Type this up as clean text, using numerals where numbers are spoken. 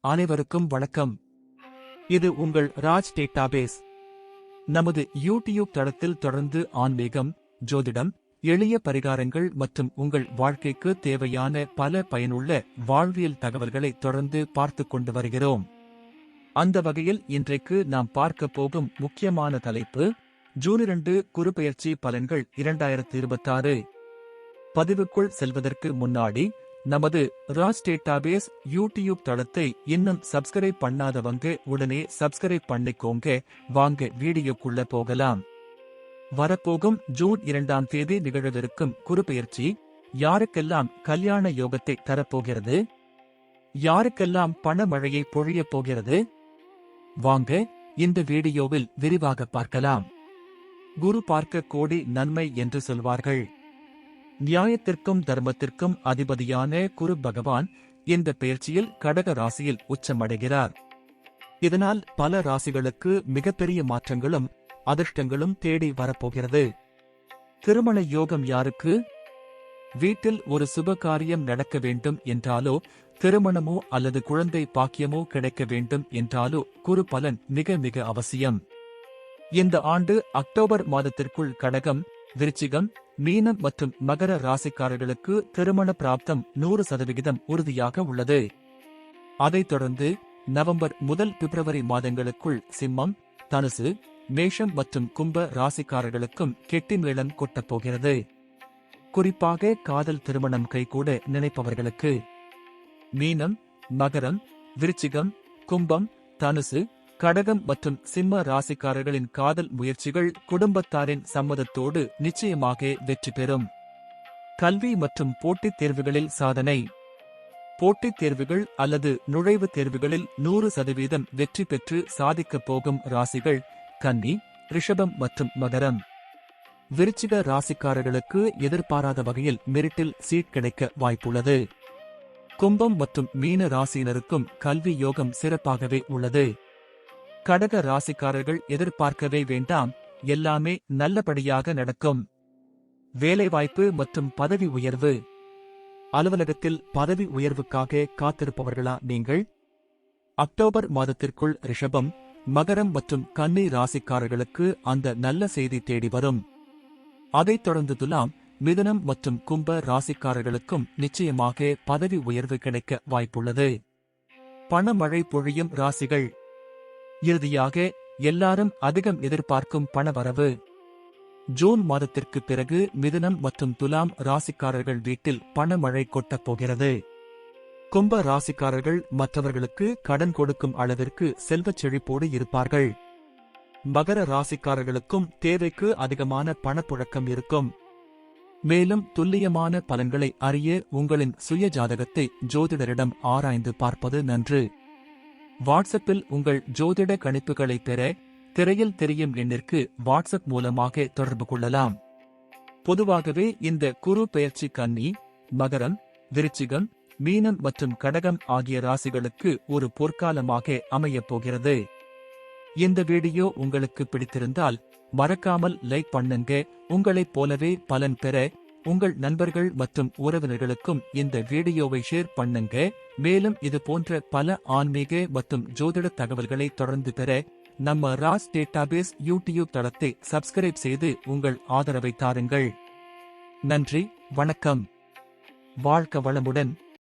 அனைவருக்கும் வணக்கம். இது உங்கள் ராஜ் டேட்டாபேஸ். நமது யூடியூப் தளத்தில் தொடர்ந்து ஆன்மீகம், ஜோதிடம், எளிய பரிகாரங்கள் மற்றும் உங்கள் வாழ்க்கைக்கு தேவையான பல பயனுள்ள வாழ்வியல் தகவல்களை தொடர்ந்து பார்த்துக் கொண்டு வருகிறோம். அந்த வகையில் இன்றைக்கு நாம் பார்க்க போகும் முக்கியமான தலைப்பு ஜூன் 2 குருபெயர்ச்சி பலன்கள் 2026. பதிவுக்குள் செல்வதற்கு முன்னாடி நமது ராஜ் டேட்டாபேஸ் யூடியூப் தளத்தை இன்னும் சப்ஸ்கிரைப் பண்ணாதவங்க உடனே சப்ஸ்கிரைப் பண்ணிக்கோங்க. வாங்க வீடியோக்குள்ள போகலாம். வரப்போகும் ஜூன் 2 நிகழவிருக்கும் குருபெயர்ச்சி யாருக்கெல்லாம் கல்யாண யோகத்தை தரப்போகிறது, யாருக்கெல்லாம் பண மழையை பொழியப் போகிறது, வாங்க இந்த வீடியோவில் விரிவாக பார்க்கலாம். குரு பார்க்க கோடி நன்மை என்று சொல்வார்கள். நியாயத்திற்கும் தர்மத்திற்கும் அதிபதியான குரு பகவான் இந்த பெயர்ச்சியில் கடக ராசியில் உச்சமடைகிறார். இதனால் பல ராசிகளுக்கு மிகப்பெரிய மாற்றங்களும் அதிர்ஷ்டங்களும் தேடி வரப்போகிறது. திருமண யோகம் யாருக்கு? வீட்டில் ஒரு சுப காரியம் நடக்க வேண்டும் என்றாலோ, திருமணமோ அல்லது குழந்தை பாக்கியமோ கிடைக்க வேண்டும் என்றாலோ குரு பலன் மிக மிக அவசியம். இந்த ஆண்டு அக்டோபர் மாதத்திற்குள் கடகம், விருச்சிகம், மீனம் மற்றும் மகர ராசிக்காரர்களுக்கு திருமண பிராப்தம் 100% உறுதியாக உள்ளது. அதைத் தொடர்ந்து நவம்பர் முதல் பிப்ரவரி மாதங்களுக்குள் சிம்மம், தனுசு, மேஷம் மற்றும் கும்ப ராசிக்காரர்களுக்கும் கெட்டி மேளம் கொட்டப் போகிறது. குறிப்பாக காதல் திருமணம் கைகூட நினைப்பவர்களுக்கு மீனம், மகரம், விருச்சிகம், கும்பம், தனுசு, கடகம் மற்றும் சிம்ம ராசிக்காரர்களின் காதல் முயற்சிகள் குடும்பத்தாரின் சம்மதத்தோடு நிச்சயமாக வெற்றி பெறும். கல்வி மற்றும் போட்டித் தேர்வுகளில் சாதனை. போட்டித் தேர்வுகள் அல்லது நுழைவுத் தேர்வுகளில் 100% வெற்றி பெற்று சாதிக்கப் போகும் ராசிகள் கன்னி, ரிஷபம் மற்றும் மகரம். விருச்சிக ராசிக்காரர்களுக்கு எதிர்பாராத வகையில் மெரிட்டில் சீட் கிடைக்க வாய்ப்புள்ளது. கும்பம் மற்றும் மீன ராசியினருக்கும் கல்வி யோகம் சிறப்பாகவே உள்ளது. கடக ராசிக்காரர்கள் எதிர்பார்க்கவே வேண்டாம், எல்லாமே நல்லபடியாக நடக்கும். வேலைவாய்ப்பு மற்றும் பதவி உயர்வு. அலுவலகத்தில் பதவி உயர்வுக்காக காத்திருப்பவர்களா நீங்கள்? அக்டோபர் மாதத்திற்குள் ரிஷபம், மகரம் மற்றும் கன்னி ராசிக்காரர்களுக்கு அந்த நல்ல செய்தி தேடி வரும். அதைத் தொடர்ந்து துலாம், மிதுனம் மற்றும் கும்ப ராசிக்காரர்களுக்கும் நிச்சயமாக பதவி உயர்வு கிடைக்க வாய்ப்புள்ளது. பணமழை பொழியும் ராசிகள். இறுதியாக எல்லாரும் அதிகம் எதிர்பார்க்கும் பணவரவு. ஜூன் மாதத்திற்கு பிறகு மிதுனம் மற்றும் துலாம் ராசிக்காரர்கள் வீட்டில் பணமழை கொட்டப் போகிறது. கும்ப ராசிக்காரர்கள் மற்றவர்களுக்கு கடன் கொடுக்கும் அளவிற்கு செல்வச் செழிப்போடு இருப்பார்கள். மகர ராசிக்காரர்களுக்கும் தேவைக்கு அதிகமான பணப்புழக்கம் இருக்கும். மேலும் துல்லியமான பலன்களை அறிய உங்களின் சுய ஜாதகத்தை ஜோதிடரிடம் ஆராய்ந்து பார்ப்பது நன்று. வாட்ஸ்அப்பில் உங்கள் ஜோதிட கணிப்புகளை பெற திரையில் தெரியும் எண்ணிற்கு வாட்ஸ்அப் மூலமாக தொடர்பு கொள்ளலாம். பொதுவாகவே இந்த குரு பெயர்ச்சி கன்னி, மகரம், விருச்சிகம், மீனம் மற்றும் கடகம் ஆகிய ராசிகளுக்கு ஒரு பொற்காலமாக அமையப் போகிறது. இந்த வீடியோ உங்களுக்கு பிடித்திருந்தால் மறக்காமல் லைக் பண்ணுங்க. உங்களைப் போலவே பலன் பெற உங்கள் நண்பர்கள் மற்றும் உறவினர்களுக்கும் இந்த வீடியோவை ஷேர் பண்ணுங்க. மேலும் இது போன்ற பல ஆன்மீக மற்றும் ஜோதிட தகவல்களை தொடர்ந்து பெற நம்ம ராஜ் டேட்டாபேஸ் யூடியூப் தளத்தை சப்ஸ்கிரைப் செய்து உங்கள் ஆதரவை தாருங்கள். நன்றி, வணக்கம். வாழ்க வளமுடன்.